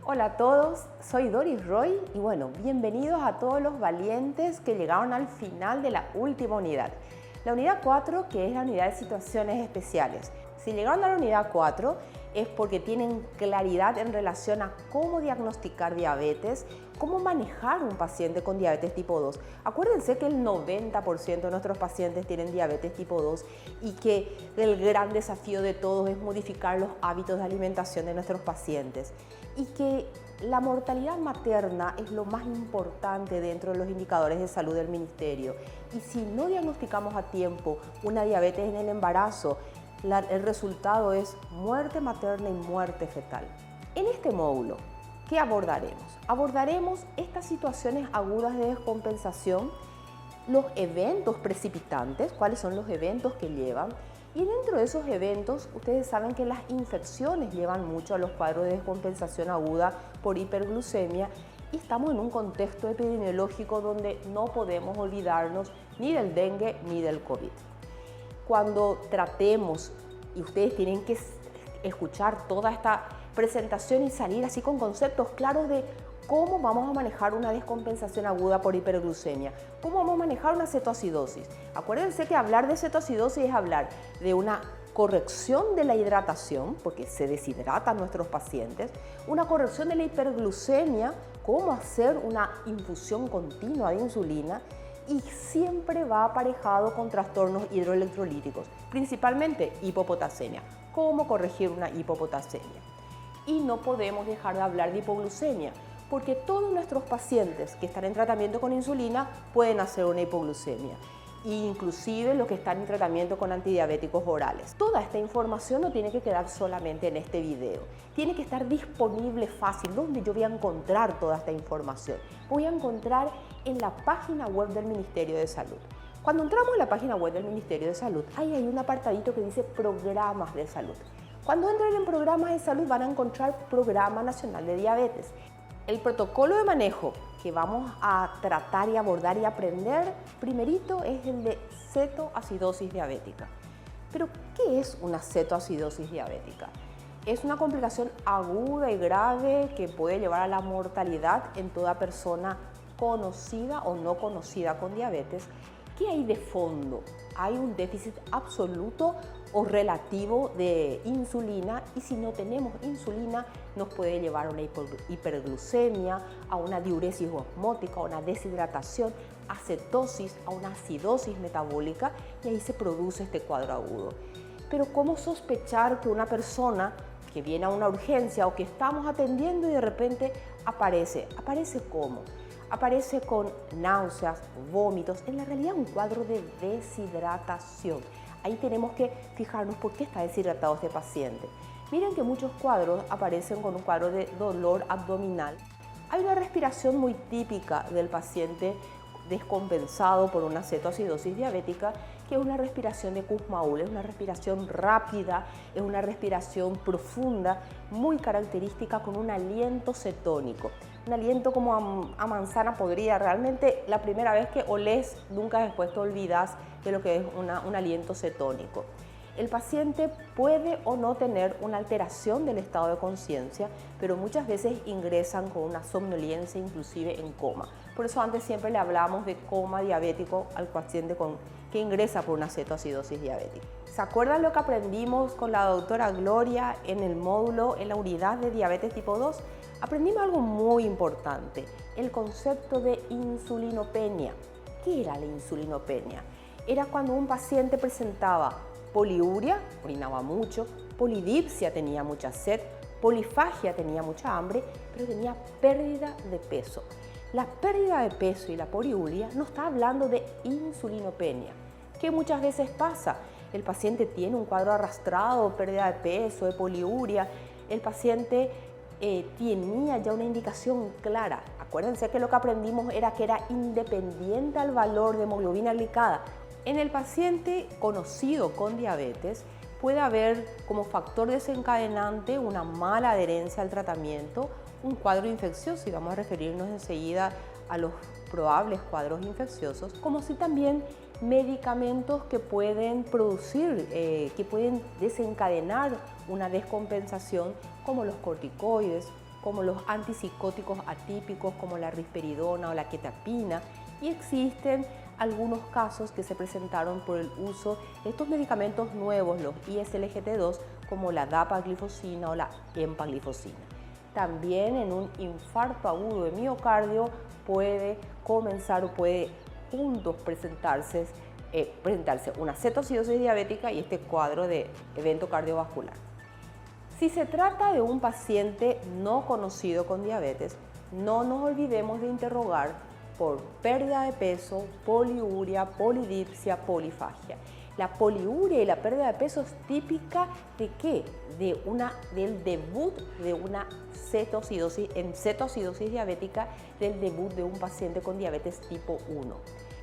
Hola a todos, soy Doris Roy y bueno, bienvenidos a todos los valientes que llegaron al final de la última unidad. La unidad 4, que es la unidad de situaciones especiales. Si llegaron a la unidad 4 es porque tienen claridad en relación a cómo diagnosticar diabetes, cómo manejar un paciente con diabetes tipo 2. Acuérdense que el 90% de nuestros pacientes tienen diabetes tipo 2 y que el gran desafío de todos es modificar los hábitos de alimentación de nuestros pacientes. Y que la mortalidad materna es lo más importante dentro de los indicadores de salud del Ministerio. Y si no diagnosticamos a tiempo una diabetes en el embarazo, el resultado es muerte materna y muerte fetal. En este módulo, ¿qué abordaremos? Abordaremos estas situaciones agudas de descompensación, los eventos precipitantes, cuáles son los eventos que llevan. Y dentro de esos eventos, ustedes saben que las infecciones llevan mucho a los cuadros de descompensación aguda por hiperglucemia y estamos en un contexto epidemiológico donde no podemos olvidarnos ni del dengue ni del COVID. Cuando tratemos, y ustedes tienen que escuchar toda esta presentación y salir así con conceptos claros de cómo vamos a manejar una descompensación aguda por hiperglucemia, cómo vamos a manejar una cetoacidosis. Acuérdense que hablar de cetoacidosis es hablar de una corrección de la hidratación, porque se deshidratan nuestros pacientes, una corrección de la hiperglucemia, cómo hacer una infusión continua de insulina, y siempre va aparejado con trastornos hidroelectrolíticos, principalmente hipopotasemia. ¿Cómo corregir una hipopotasemia? Y no podemos dejar de hablar de hipoglucemia, porque todos nuestros pacientes que están en tratamiento con insulina pueden hacer una hipoglucemia, inclusive los que están en tratamiento con antidiabéticos orales. Toda esta información no tiene que quedar solamente en este video, tiene que estar disponible fácil. ¿Dónde yo voy a encontrar toda esta información? Voy a encontrar en la página web del Ministerio de Salud. Cuando entramos en la página web del Ministerio de Salud, ahí hay un apartadito que dice Programas de Salud. Cuando entren en Programas de Salud van a encontrar Programa Nacional de Diabetes. El protocolo de manejo que vamos a tratar y abordar y aprender primerito es el de cetoacidosis diabética. Pero, ¿qué es una cetoacidosis diabética? Es una complicación aguda y grave que puede llevar a la mortalidad en toda persona conocida o no conocida con diabetes. ¿Qué hay de fondo? Hay un déficit absoluto o relativo de insulina y si no tenemos insulina nos puede llevar a una hiperglucemia, a una diuresis osmótica, a una deshidratación, a cetosis, a una acidosis metabólica y ahí se produce este cuadro agudo. Pero ¿cómo sospechar que una persona que viene a una urgencia o que estamos atendiendo y de repente aparece? ¿Aparece cómo? Aparece con náuseas, vómitos, en la realidad un cuadro de deshidratación. Ahí tenemos que fijarnos por qué está deshidratado este paciente. Miren que muchos cuadros aparecen con un cuadro de dolor abdominal. Hay una respiración muy típica del paciente descompensado por una cetoacidosis diabética, que es una respiración de Kussmaul, es una respiración rápida, es una respiración profunda, muy característica con un aliento cetónico. Un aliento como a manzana podrida. Realmente la primera vez que olés, nunca después te olvidas de lo que es un aliento cetónico. El paciente puede o no tener una alteración del estado de conciencia, pero muchas veces ingresan con una somnolencia, inclusive en coma. Por eso antes siempre le hablamos de coma diabético al paciente que ingresa por una cetoacidosis diabética. ¿Se acuerdan lo que aprendimos con la doctora Gloria en el módulo, en la unidad de diabetes tipo 2? Aprendimos algo muy importante, el concepto de insulinopenia. ¿Qué era la insulinopenia? Era cuando un paciente presentaba poliuria, orinaba mucho, polidipsia, tenía mucha sed, polifagia, tenía mucha hambre, pero tenía pérdida de peso. La pérdida de peso y la poliuria no está hablando de insulinopenia, que muchas veces pasa. El paciente tiene un cuadro arrastrado, pérdida de peso, de poliuria, el paciente tenía ya una indicación clara. Acuérdense que lo que aprendimos era que era independiente al valor de hemoglobina glicada. En el paciente conocido con diabetes puede haber como factor desencadenante una mala adherencia al tratamiento, un cuadro infeccioso, y vamos a referirnos enseguida a los probables cuadros infecciosos, como si también medicamentos que pueden producir, que pueden desencadenar una descompensación, como los corticoides, como los antipsicóticos atípicos como la risperidona o la quetiapina, y existen algunos casos que se presentaron por el uso de estos medicamentos nuevos, los ISLGT2, como la dapaglifosina o la empaglifosina. También en un infarto agudo de miocardio puede comenzar o puede juntos presentarse una cetoacidosis diabética y este cuadro de evento cardiovascular. Si se trata de un paciente no conocido con diabetes, no nos olvidemos de interrogar por pérdida de peso, poliuria, polidipsia, polifagia. La poliuria y la pérdida de peso es típica ¿de qué? Del debut de una cetoacidosis diabética, del debut de un paciente con diabetes tipo 1.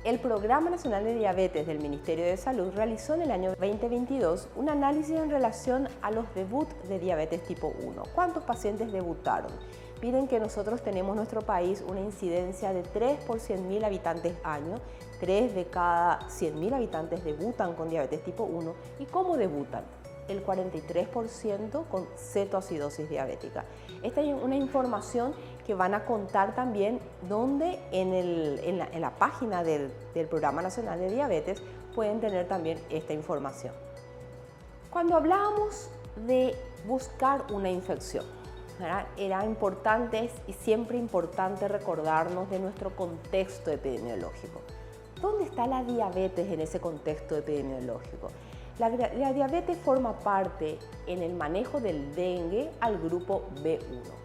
El Programa Nacional de Diabetes del Ministerio de Salud realizó en el año 2022 un análisis en relación a los debuts de diabetes tipo 1. ¿Cuántos pacientes debutaron? Miren que nosotros tenemos en nuestro país una incidencia de 3 por 100.000 habitantes año. 3 de cada 100.000 habitantes debutan con diabetes tipo 1. ¿Y cómo debutan? El 43% con cetoacidosis diabética. Esta es una información que van a contar también donde en la página del Programa Nacional de Diabetes pueden tener también esta información. Cuando hablamos de buscar una infección, era importante y siempre importante recordarnos de nuestro contexto epidemiológico. ¿Dónde está la diabetes en ese contexto epidemiológico? La diabetes forma parte en el manejo del dengue al grupo B1.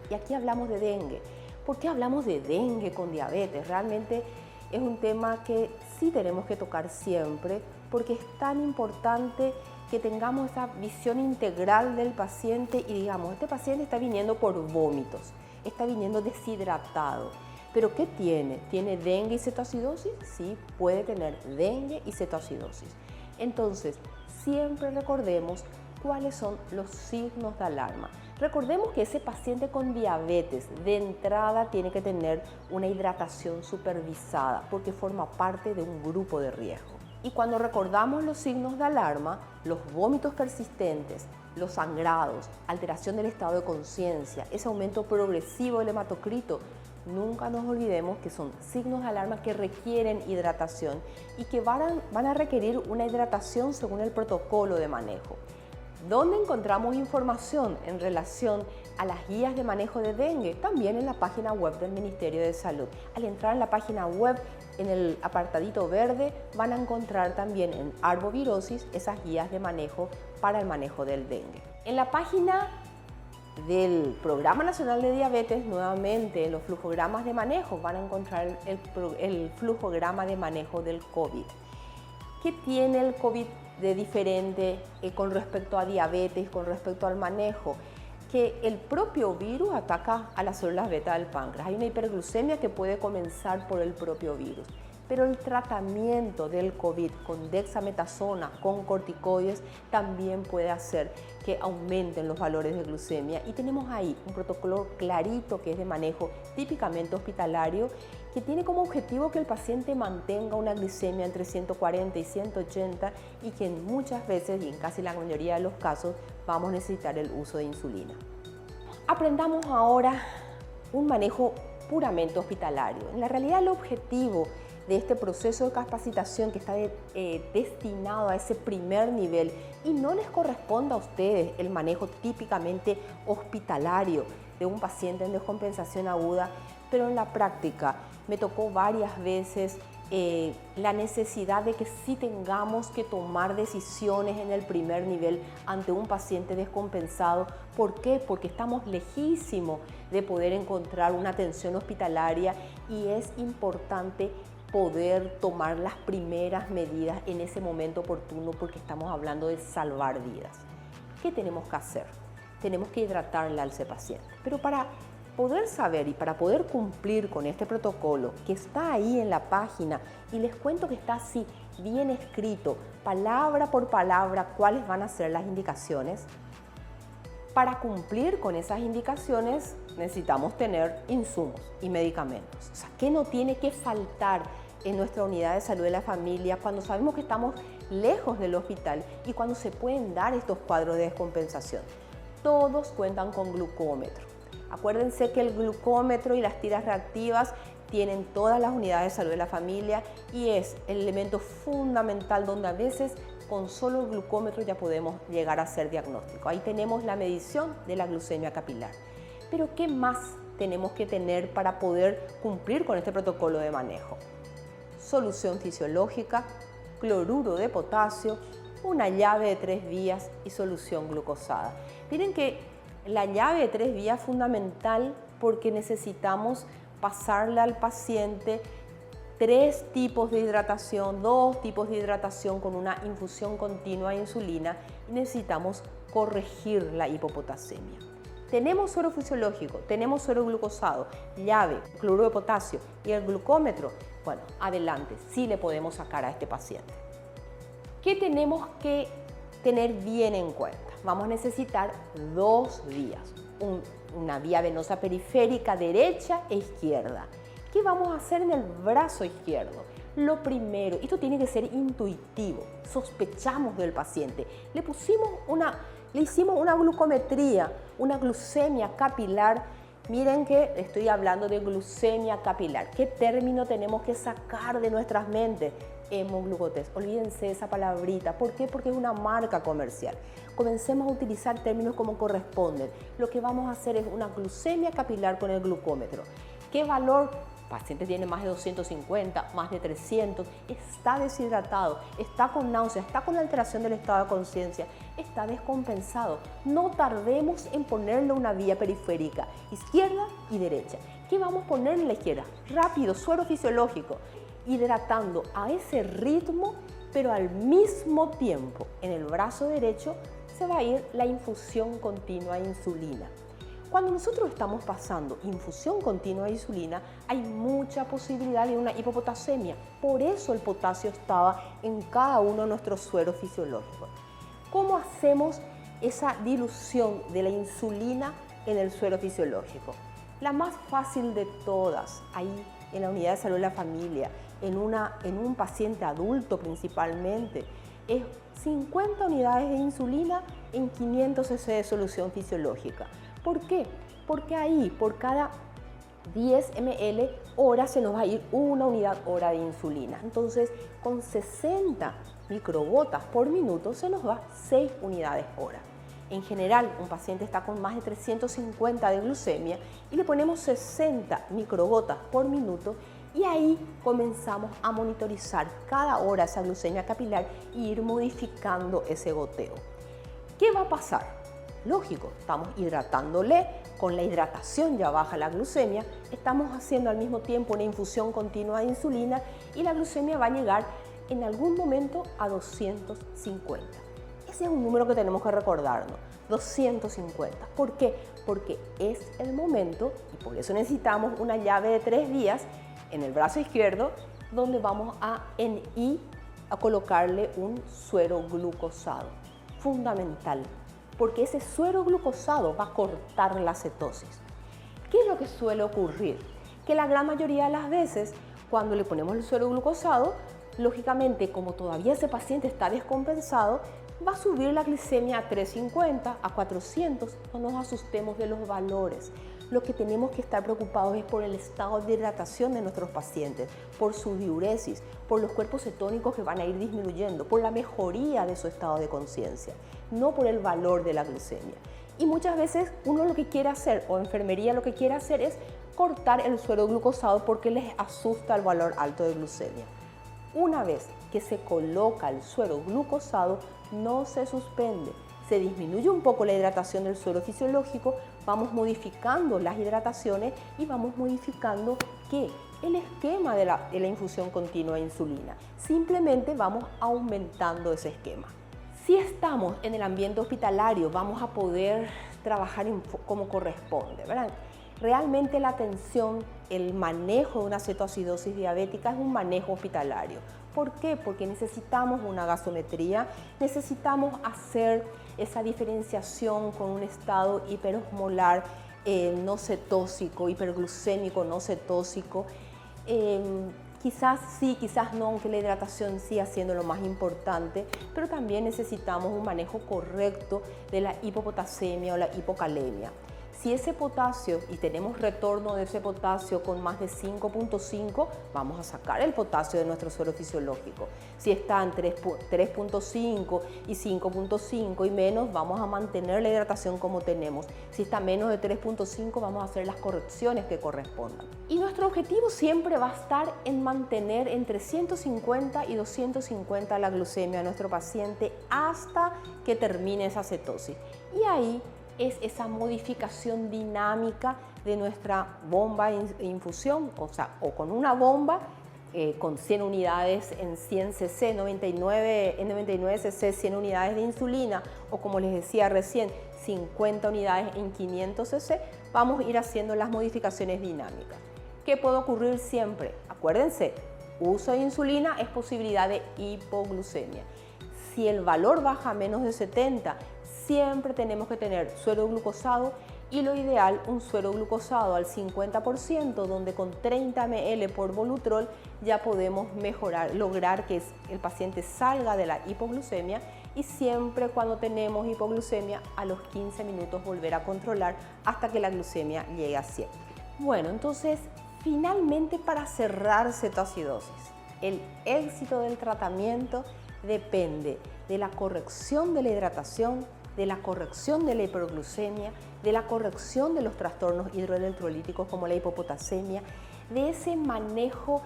Y aquí hablamos de dengue. ¿Por qué hablamos de dengue con diabetes? Realmente es un tema que sí tenemos que tocar siempre porque es tan importante que tengamos esa visión integral del paciente y digamos, este paciente está viniendo por vómitos, está viniendo deshidratado. ¿Pero qué tiene? ¿Tiene dengue y cetoacidosis? Sí, puede tener dengue y cetoacidosis. Entonces, siempre recordemos cuáles son los signos de alarma. Recordemos que ese paciente con diabetes de entrada tiene que tener una hidratación supervisada porque forma parte de un grupo de riesgo. Y cuando recordamos los signos de alarma, los vómitos persistentes, los sangrados, alteración del estado de conciencia, ese aumento progresivo del hematocrito, nunca nos olvidemos que son signos de alarma que requieren hidratación y que van a requerir una hidratación según el protocolo de manejo. ¿Dónde encontramos información en relación a las guías de manejo de dengue? También en la página web del Ministerio de Salud. Al entrar en la página web, en el apartadito verde, van a encontrar también en arbovirosis esas guías de manejo para el manejo del dengue. En la página del Programa Nacional de Diabetes, nuevamente en los flujogramas de manejo, van a encontrar el flujograma de manejo del COVID. ¿Qué tiene el COVID de diferente con respecto a diabetes, con respecto al manejo? Que el propio virus ataca a las células beta del páncreas. Hay una hiperglucemia que puede comenzar por el propio virus, pero el tratamiento del COVID con dexametasona, con corticoides, también puede hacer que aumenten los valores de glucemia. Y tenemos ahí un protocolo clarito que es de manejo típicamente hospitalario, que tiene como objetivo que el paciente mantenga una glicemia entre 140 y 180 y que muchas veces, y en casi la mayoría de los casos, vamos a necesitar el uso de insulina. Aprendamos ahora un manejo puramente hospitalario. En la realidad, el objetivo de este proceso de capacitación que está destinado a ese primer nivel y no les corresponde a ustedes el manejo típicamente hospitalario de un paciente en descompensación aguda, pero en la práctica me tocó varias veces la necesidad de que sí tengamos que tomar decisiones en el primer nivel ante un paciente descompensado. ¿Por qué? Porque estamos lejísimos de poder encontrar una atención hospitalaria y es importante poder tomar las primeras medidas en ese momento oportuno porque estamos hablando de salvar vidas. ¿Qué tenemos que hacer? Tenemos que hidratarle a ese paciente. Pero para poder saber y para poder cumplir con este protocolo que está ahí en la página, y les cuento que está así bien escrito, palabra por palabra, cuáles van a ser las indicaciones. Para cumplir con esas indicaciones necesitamos tener insumos y medicamentos. O sea, ¿qué no tiene que faltar en nuestra unidad de salud de la familia cuando sabemos que estamos lejos del hospital y cuando se pueden dar estos cuadros de descompensación? Todos cuentan con glucómetro. Acuérdense que el glucómetro y las tiras reactivas tienen todas las unidades de salud de la familia y es el elemento fundamental donde a veces con solo el glucómetro ya podemos llegar a hacer diagnóstico. Ahí tenemos la medición de la glucemia capilar. Pero ¿qué más tenemos que tener para poder cumplir con este protocolo de manejo? Solución fisiológica, cloruro de potasio, una llave de 3 vías y solución glucosada. Miren que la llave de 3 vías es fundamental porque necesitamos pasarle al paciente 3 tipos de hidratación, 2 tipos de hidratación con una infusión continua de insulina y necesitamos corregir la hipopotasemia. Tenemos suero fisiológico, tenemos suero glucosado, llave, cloruro de potasio y el glucómetro. Bueno, adelante, sí le podemos sacar a este paciente. ¿Qué tenemos que tener bien en cuenta? Vamos a necesitar 2 vías, una vía venosa periférica derecha e izquierda. ¿Qué vamos a hacer en el brazo izquierdo? Lo primero, esto tiene que ser intuitivo, sospechamos del paciente, le hicimos una glucometría, una glucemia capilar. Miren que estoy hablando de glucemia capilar. ¿Qué término tenemos que sacar de nuestras mentes? Hemoglucotest. Olvídense esa palabrita. ¿Por qué? Porque es una marca comercial. Comencemos a utilizar términos como corresponden. Lo que vamos a hacer es una glucemia capilar con el glucómetro. ¿Qué valor? El paciente tiene más de 250, más de 300, está deshidratado, está con náuseas, está con alteración del estado de conciencia, está descompensado. No tardemos en ponerle una vía periférica, izquierda y derecha. ¿Qué vamos a poner en la izquierda? Rápido, suero fisiológico, hidratando a ese ritmo, pero al mismo tiempo en el brazo derecho se va a ir la infusión continua de insulina. Cuando nosotros estamos pasando infusión continua de insulina, hay mucha posibilidad de una hipopotasemia. Por eso el potasio estaba en cada uno de nuestros sueros fisiológicos. ¿Cómo hacemos esa dilución de la insulina en el suero fisiológico? La más fácil de todas, ahí en la unidad de salud de la familia, en un paciente adulto principalmente, es 50 unidades de insulina en 500 cc de solución fisiológica. ¿Por qué? Porque ahí por cada 10 ml hora se nos va a ir una unidad hora de insulina. Entonces con 60 microgotas por minuto se nos va 6 unidades hora. En general un paciente está con más de 350 de glucemia y le ponemos 60 microgotas por minuto y ahí comenzamos a monitorizar cada hora esa glucemia capilar e ir modificando ese goteo. ¿Qué va a pasar? Lógico, estamos hidratándole, con la hidratación ya baja la glucemia, estamos haciendo al mismo tiempo una infusión continua de insulina y la glucemia va a llegar en algún momento a 250. Ese es un número que tenemos que recordarnos, 250. ¿Por qué? Porque es el momento y por eso necesitamos una llave de 3 vías en el brazo izquierdo donde vamos a colocarle un suero glucosado, fundamental. Porque ese suero glucosado va a cortar la cetosis. ¿Qué es lo que suele ocurrir? Que la gran mayoría de las veces, cuando le ponemos el suero glucosado, lógicamente, como todavía ese paciente está descompensado, va a subir la glicemia a 350, a 400. No nos asustemos de los valores. Lo que tenemos que estar preocupados es por el estado de hidratación de nuestros pacientes, por su diuresis, por los cuerpos cetónicos que van a ir disminuyendo, por la mejoría de su estado de conciencia, no por el valor de la glucemia. Y muchas veces uno lo que quiere hacer, o enfermería lo que quiere hacer es cortar el suero glucosado porque les asusta el valor alto de glucemia. Una vez que se coloca el suero glucosado, no se suspende. Se disminuye un poco la hidratación del suero fisiológico, vamos modificando las hidrataciones y vamos modificando ¿qué? El esquema de la infusión continua de insulina. Simplemente vamos aumentando ese esquema. Si estamos en el ambiente hospitalario, vamos a poder trabajar como corresponde, ¿verdad? Realmente la atención, el manejo de una cetoacidosis diabética es un manejo hospitalario. ¿Por qué? Porque necesitamos una gasometría, necesitamos hacer esa diferenciación con un estado hiperosmolar no cetósico, hiperglucémico no cetósico. Quizás sí, quizás no, aunque la hidratación siga siendo lo más importante, pero también necesitamos un manejo correcto de la hipopotasemia o la hipocalemia. si ese potasio, y tenemos retorno de ese potasio con más de 5.5, vamos a sacar el potasio de nuestro suero fisiológico. Si está en 3.5 y 5.5 y menos, vamos a mantener la hidratación como tenemos. Si está menos de 3.5, vamos a hacer las correcciones que correspondan. Y nuestro objetivo siempre va a estar en mantener entre 150 y 250 la glucemia de nuestro paciente hasta que termine esa cetosis. Y ahí es esa modificación dinámica de nuestra bomba de infusión, o con una bomba con 100 unidades en 100 cc, 99 cc, 100 unidades de insulina, o como les decía recién, 50 unidades en 500 cc, vamos a ir haciendo las modificaciones dinámicas. ¿Qué puede ocurrir siempre? Acuérdense, uso de insulina es posibilidad de hipoglucemia. Si el valor baja a menos de 70, siempre tenemos que tener suero glucosado y lo ideal un suero glucosado al 50%, donde con 30 ml por volutrol ya podemos lograr que el paciente salga de la hipoglucemia, y siempre cuando tenemos hipoglucemia a los 15 minutos volver a controlar hasta que la glucemia llegue a 100. Bueno, entonces finalmente, para cerrar cetoacidosis, el éxito del tratamiento depende de la corrección de la hidratación, de la corrección de la hiperglucemia, de la corrección de los trastornos hidroelectrolíticos como la hipopotasemia, de ese manejo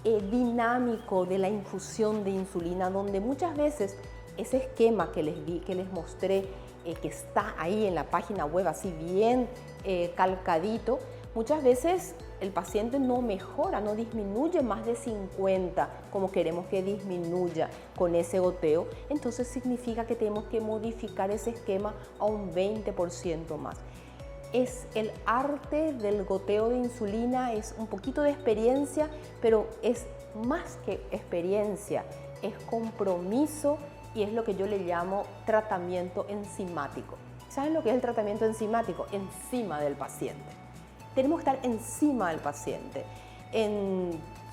dinámico de la infusión de insulina, donde muchas veces ese esquema que les mostré, que está ahí en la página web así bien calcadito, muchas veces el paciente no mejora, no disminuye más de 50 como queremos que disminuya con ese goteo. Entonces significa que tenemos que modificar ese esquema a un 20% más. Es el arte del goteo de insulina, es un poquito de experiencia, pero es más que experiencia, es compromiso y es lo que yo le llamo tratamiento enzimático. ¿Saben lo que es el tratamiento enzimático? Encima del paciente. Tenemos que estar encima del paciente.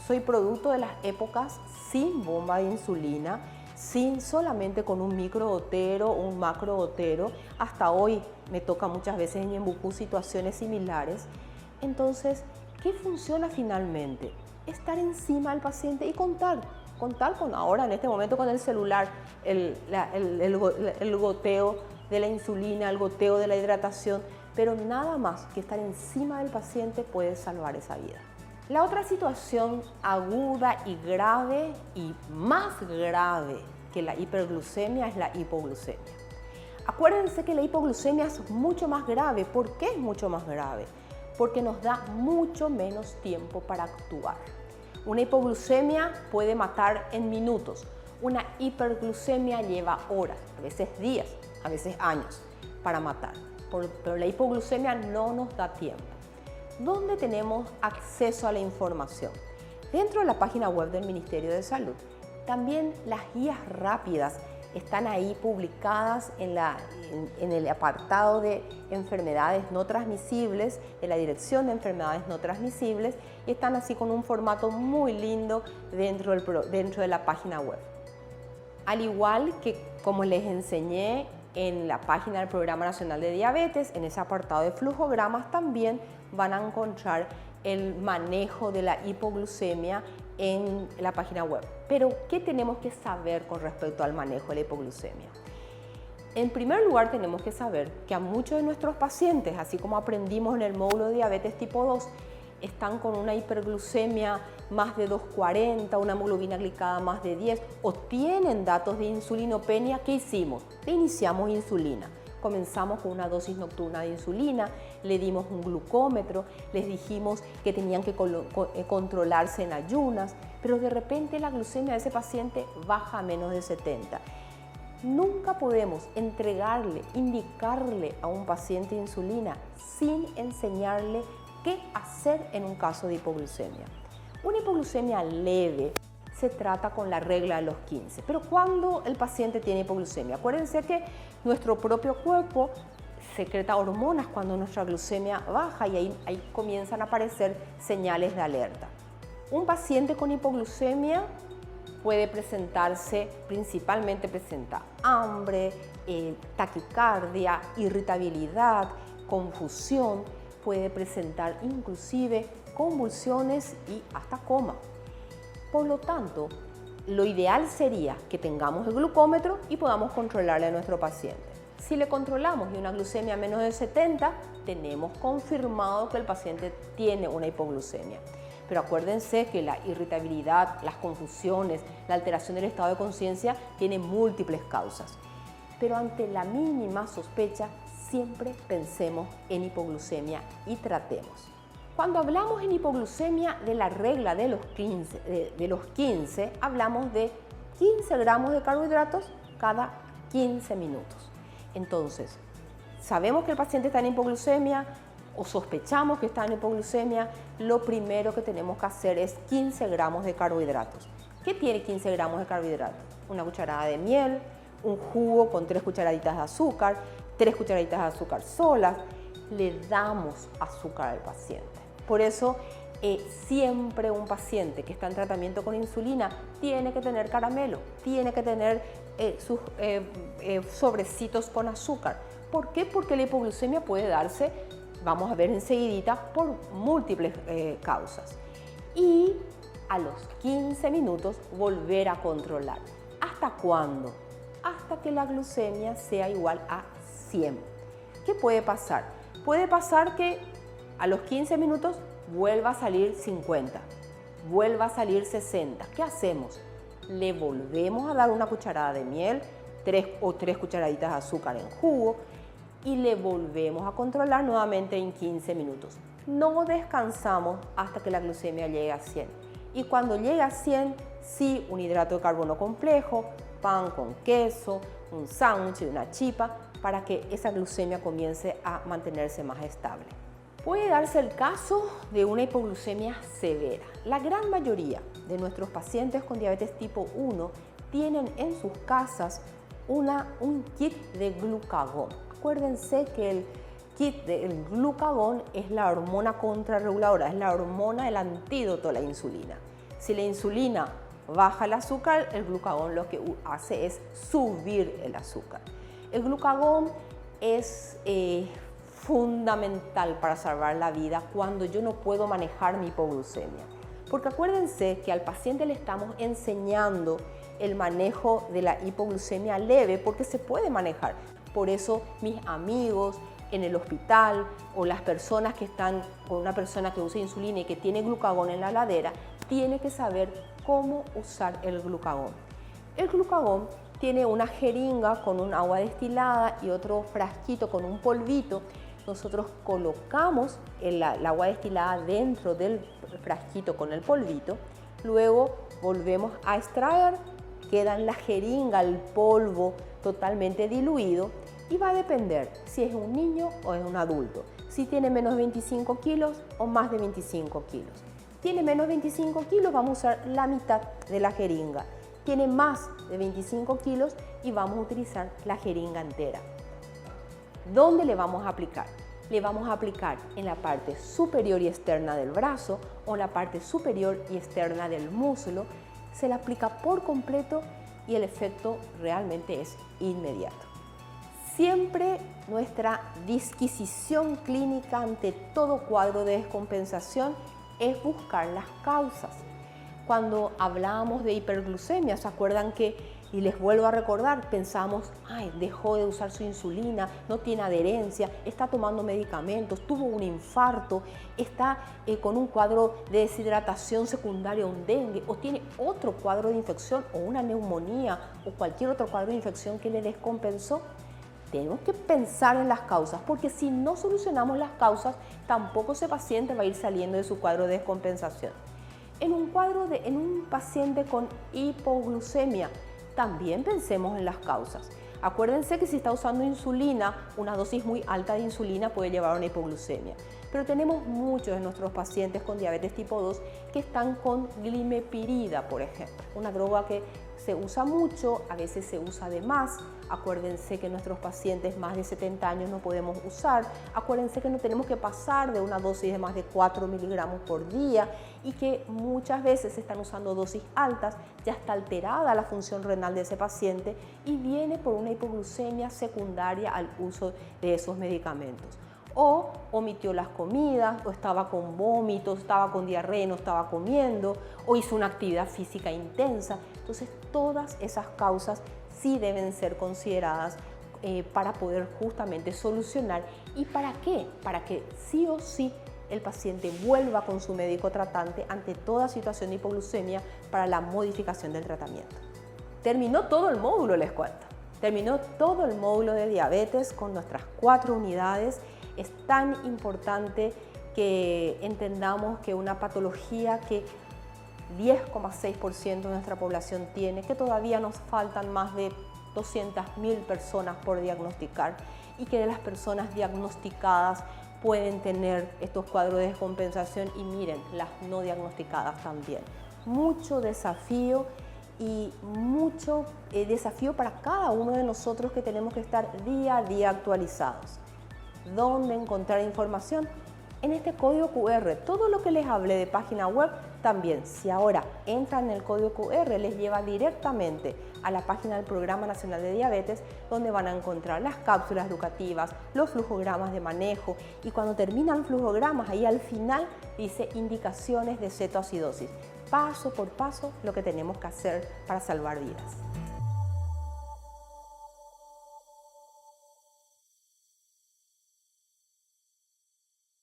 Soy producto de las épocas sin bomba de insulina, solamente con un microgotero o un macrogotero. Hasta hoy me toca muchas veces en Ñembucú situaciones similares. Entonces, ¿qué funciona finalmente? Estar encima del paciente y contar con ahora, en este momento, con el celular, el goteo de la insulina, el goteo de la hidratación, pero nada más que estar encima del paciente puede salvar esa vida. La otra situación aguda y grave, y más grave que la hiperglucemia, es la hipoglucemia. Acuérdense que la hipoglucemia es mucho más grave. ¿Por qué es mucho más grave? Porque nos da mucho menos tiempo para actuar. Una hipoglucemia puede matar en minutos. Una hiperglucemia lleva horas, a veces días, a veces años para matar. Pero la hipoglucemia no nos da tiempo. ¿Dónde tenemos acceso a la información? Dentro de la página web del Ministerio de Salud. También las guías rápidas están ahí publicadas en el apartado de enfermedades no transmisibles, de la Dirección de Enfermedades No Transmisibles, y están así con un formato muy lindo dentro de la página web. Al igual que como les enseñé en la página del Programa Nacional de Diabetes, en ese apartado de flujogramas también van a encontrar el manejo de la hipoglucemia en la página web. Pero, ¿qué tenemos que saber con respecto al manejo de la hipoglucemia? En primer lugar, tenemos que saber que a muchos de nuestros pacientes, así como aprendimos en el módulo de diabetes tipo 2, están con una hiperglucemia más de 240, una hemoglobina glicada más de 10, o tienen datos de insulinopenia. ¿Qué hicimos? Le iniciamos insulina. Comenzamos con una dosis nocturna de insulina, le dimos un glucómetro, les dijimos que tenían que controlarse en ayunas, pero de repente la glucemia de ese paciente baja a menos de 70. Nunca podemos indicarle a un paciente insulina sin enseñarle qué hacer en un caso de hipoglucemia. Una hipoglucemia leve se trata con la regla de los 15. Pero cuando el paciente tiene hipoglucemia, acuérdense que nuestro propio cuerpo secreta hormonas cuando nuestra glucemia baja, y ahí comienzan a aparecer señales de alerta. Un paciente con hipoglucemia puede principalmente presenta hambre, taquicardia, irritabilidad, confusión, puede presentar inclusive convulsiones y hasta coma. Por lo tanto, lo ideal sería que tengamos el glucómetro y podamos controlarle a nuestro paciente. Si le controlamos y una glucemia menos de 70, tenemos confirmado que el paciente tiene una hipoglucemia. Pero acuérdense que la irritabilidad, las confusiones, la alteración del estado de conciencia tiene múltiples causas. Pero ante la mínima sospecha, siempre pensemos en hipoglucemia y tratemos. Cuando hablamos en hipoglucemia de la regla de los 15, hablamos de 15 gramos de carbohidratos cada 15 minutos. Entonces, sabemos que el paciente está en hipoglucemia o sospechamos que está en hipoglucemia, lo primero que tenemos que hacer es 15 gramos de carbohidratos. ¿Qué tiene 15 gramos de carbohidratos? Una cucharada de miel, un jugo con 3 cucharaditas de azúcar, 3 cucharaditas de azúcar solas. Le damos azúcar al paciente. Por eso, siempre un paciente que está en tratamiento con insulina tiene que tener caramelo, tiene que tener sus sobrecitos con azúcar. ¿Por qué? Porque la hipoglucemia puede darse, vamos a ver enseguidita, por múltiples causas. Y a los 15 minutos volver a controlar. ¿Hasta cuándo? Hasta que la glucemia sea igual a 100. ¿Qué puede pasar? Puede pasar que a los 15 minutos vuelva a salir 50, vuelva a salir 60. ¿Qué hacemos? Le volvemos a dar una cucharada de miel, 3 cucharaditas de azúcar en jugo y le volvemos a controlar nuevamente en 15 minutos. No descansamos hasta que la glucemia llegue a 100. Y cuando llegue a 100, sí, un hidrato de carbono complejo, pan con queso, un sándwich y una chipa para que esa glucemia comience a mantenerse más estable. Puede darse el caso de una hipoglucemia severa. La gran mayoría de nuestros pacientes con diabetes tipo 1 tienen en sus casas un kit de glucagón. Acuérdense que el kit del glucagón es la hormona contrarreguladora, es la hormona, el antídoto a la insulina. Si la insulina baja el azúcar, el glucagón lo que hace es subir el azúcar. El glucagón es fundamental para salvar la vida cuando yo no puedo manejar mi hipoglucemia. Porque acuérdense que al paciente le estamos enseñando el manejo de la hipoglucemia leve porque se puede manejar. Por eso mis amigos en el hospital o las personas que están con una persona que usa insulina y que tiene glucagón en la heladera, tiene que saber cómo usar el glucagón. El glucagón tiene una jeringa con un agua destilada y otro frasquito con un polvito. Nosotros colocamos el agua destilada dentro del frasquito con el polvito, luego volvemos a extraer, queda en la jeringa el polvo totalmente diluido y va a depender si es un niño o es un adulto, si tiene menos de 25 kilos o más de 25 kilos. Tiene menos de 25 kilos, vamos a usar la mitad de la jeringa. Tiene más de 25 kilos y vamos a utilizar la jeringa entera. ¿Dónde le vamos a aplicar? Le vamos a aplicar en la parte superior y externa del brazo o en la parte superior y externa del muslo. Se le aplica por completo y el efecto realmente es inmediato. Siempre nuestra disquisición clínica ante todo cuadro de descompensación es buscar las causas. Cuando hablábamos de hiperglucemia, ¿se acuerdan que, y les vuelvo a recordar, pensamos, ay, dejó de usar su insulina, no tiene adherencia, está tomando medicamentos, tuvo un infarto, está con un cuadro de deshidratación secundaria, un dengue, o tiene otro cuadro de infección, o una neumonía, o cualquier otro cuadro de infección que le descompensó? Tenemos que pensar en las causas, porque si no solucionamos las causas, tampoco ese paciente va a ir saliendo de su cuadro de descompensación. En un paciente con hipoglucemia, también pensemos en las causas. Acuérdense que si está usando insulina, una dosis muy alta de insulina puede llevar a una hipoglucemia. Pero tenemos muchos de nuestros pacientes con diabetes tipo 2 que están con glimepirida, por ejemplo, una droga que se usa mucho, a veces se usa de más. Acuérdense que nuestros pacientes más de 70 años no podemos usar. Acuérdense que no tenemos que pasar de una dosis de más de 4 miligramos por día y que muchas veces se están usando dosis altas, ya está alterada la función renal de ese paciente y viene por una hipoglucemia secundaria al uso de esos medicamentos. o omitió las comidas, o estaba con vómitos, estaba con diarrea, no estaba comiendo, o hizo una actividad física intensa. Entonces, todas esas causas sí deben ser consideradas para poder justamente solucionar. ¿Y para qué? Para que sí o sí el paciente vuelva con su médico tratante ante toda situación de hipoglucemia para la modificación del tratamiento. Terminó todo el módulo, les cuento. Terminó todo el módulo de diabetes con nuestras 4 unidades. Es tan importante que entendamos que una patología que 10,6% de nuestra población tiene, que todavía nos faltan más de 200.000 personas por diagnosticar y que de las personas diagnosticadas pueden tener estos cuadros de descompensación y miren, las no diagnosticadas también. Mucho desafío y mucho desafío para cada uno de nosotros que tenemos que estar día a día actualizados. ¿Dónde encontrar información? En este código QR, todo lo que les hablé de página web, también, si ahora entran en el código QR, les lleva directamente a la página del Programa Nacional de Diabetes, donde van a encontrar las cápsulas educativas, los flujogramas de manejo, y cuando terminan flujogramas, ahí al final dice indicaciones de cetoacidosis. Paso por paso lo que tenemos que hacer para salvar vidas.